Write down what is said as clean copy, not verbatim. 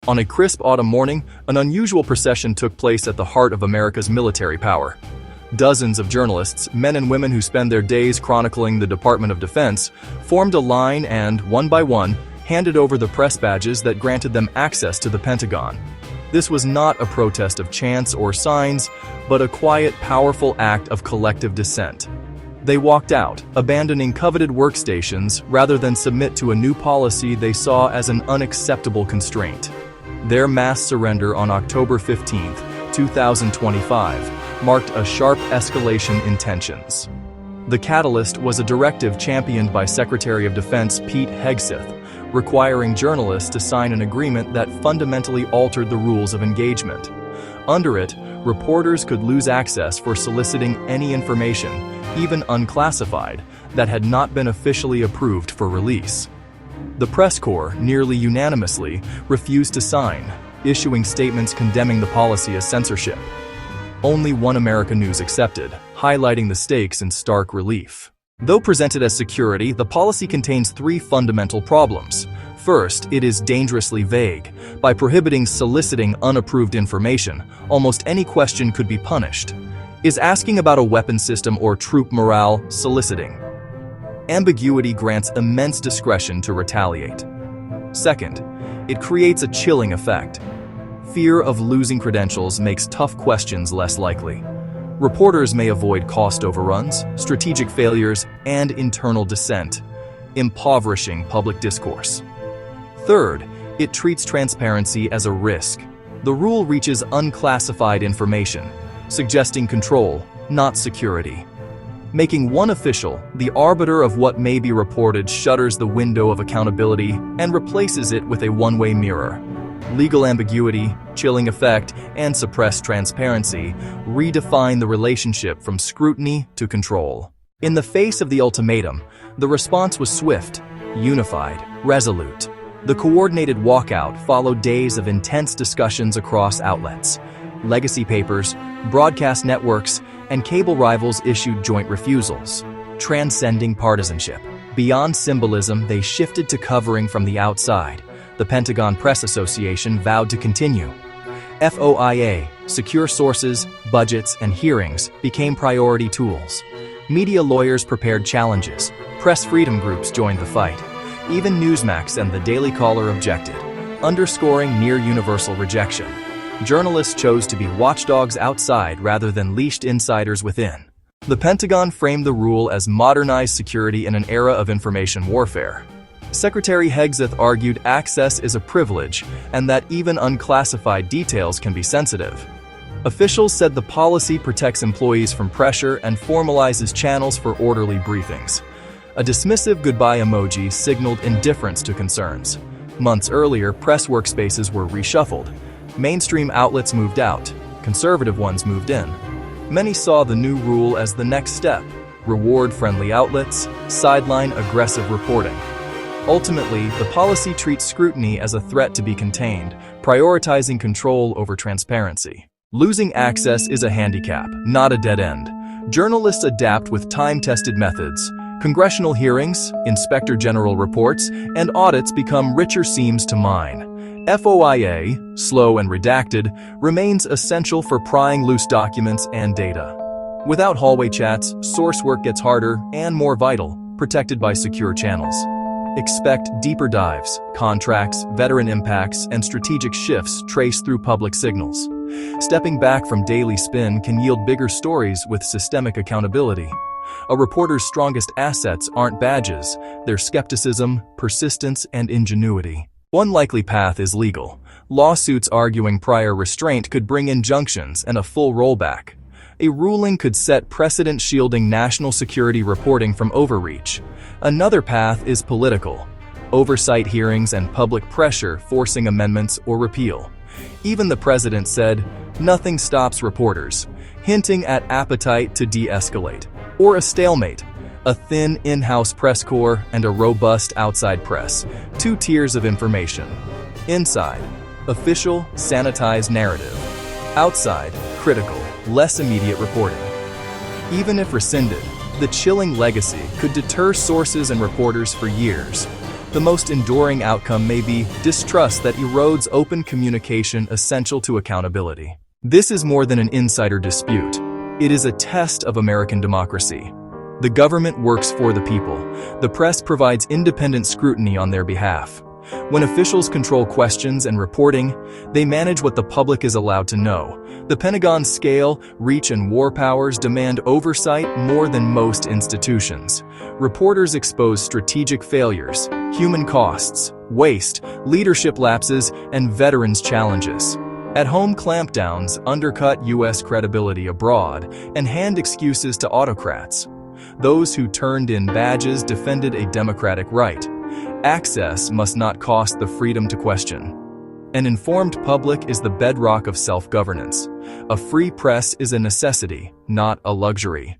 On a crisp autumn morning, an unusual procession took place at the heart of America's military power. Dozens of journalists, men and women who spend their days chronicling the Department of Defense, formed a line and, one by one, handed over the press badges that granted them access to the Pentagon. This was not a protest of chants or signs, but a quiet, powerful act of collective dissent. They walked out, abandoning coveted workstations rather than submit to a new policy they saw as an unacceptable constraint. Their mass surrender on October 15, 2025, marked a sharp escalation in tensions. The catalyst was a directive championed by Secretary of Defense Pete Hegseth, requiring journalists to sign an agreement that fundamentally altered the rules of engagement. Under it, reporters could lose access for soliciting any information, even unclassified, that had not been officially approved for release. The press corps, nearly unanimously, refused to sign, issuing statements condemning the policy as censorship. Only One America News accepted, highlighting the stakes in stark relief. Though presented as security, the policy contains three fundamental problems. First, it is dangerously vague. By prohibiting soliciting unapproved information, almost any question could be punished. Is asking about a weapon system or troop morale soliciting? Ambiguity grants immense discretion to retaliate. Second, it creates a chilling effect. Fear of losing credentials makes tough questions less likely. Reporters may avoid cost overruns, strategic failures, and internal dissent, impoverishing public discourse. Third, it treats transparency as a risk. The rule reaches unclassified information, suggesting control, not security. Making one official the arbiter of what may be reported shutters the window of accountability and replaces it with a one-way mirror. Legal ambiguity, chilling effect, and suppressed transparency redefine the relationship from scrutiny to control. In the face of the ultimatum, the response was swift, unified, resolute. The coordinated walkout followed days of intense discussions across outlets. Legacy papers, broadcast networks, and cable rivals issued joint refusals, transcending partisanship. Beyond symbolism, they shifted to covering from the outside. The Pentagon Press Association vowed to continue. FOIA, secure sources, budgets, and hearings became priority tools. Media lawyers prepared challenges. Press freedom groups joined the fight. Even Newsmax and the Daily Caller objected, underscoring near-universal rejection. Journalists chose to be watchdogs outside rather than leashed insiders within. The Pentagon framed the rule as modernized security in an era of information warfare. Secretary Hegseth argued access is a privilege and that even unclassified details can be sensitive. Officials said the policy protects employees from pressure and formalizes channels for orderly briefings. A dismissive goodbye emoji signaled indifference to concerns. Months earlier, press workspaces were reshuffled. Mainstream outlets moved out, conservative ones moved in. Many saw the new rule as the next step: reward friendly outlets, sideline aggressive reporting. Ultimately, the policy treats scrutiny as a threat to be contained, prioritizing control over transparency. Losing access is a handicap, not a dead end. Journalists adapt with time-tested methods. Congressional hearings, inspector general reports, and audits become richer seams to mine. FOIA, slow and redacted, remains essential for prying loose documents and data. Without hallway chats, source work gets harder and more vital, protected by secure channels. Expect deeper dives, contracts, veteran impacts, and strategic shifts traced through public signals. Stepping back from daily spin can yield bigger stories with systemic accountability. A reporter's strongest assets aren't badges, they're skepticism, persistence, and ingenuity. One likely path is legal. Lawsuits arguing prior restraint could bring injunctions and a full rollback. A ruling could set precedent shielding national security reporting from overreach. Another path is political. Oversight hearings and public pressure forcing amendments or repeal. Even the president said, "Nothing stops reporters," hinting at appetite to de-escalate. Or a stalemate. A thin in-house press corps and a robust outside press. Two tiers of information. Inside, official, sanitized narrative. Outside, critical, less immediate reporting. Even if rescinded, the chilling legacy could deter sources and reporters for years. The most enduring outcome may be distrust that erodes open communication essential to accountability. This is more than an insider dispute. It is a test of American democracy. The government works for the people. The press provides independent scrutiny on their behalf. When officials control questions and reporting, they manage what the public is allowed to know. The Pentagon's scale, reach, and war powers demand oversight more than most institutions. Reporters expose strategic failures, human costs, waste, leadership lapses, and veterans' challenges. At-home clampdowns undercut U.S. credibility abroad and hand excuses to autocrats. Those who turned in badges defended a democratic right. Access must not cost the freedom to question. An informed public is the bedrock of self-governance. A free press is a necessity, not a luxury.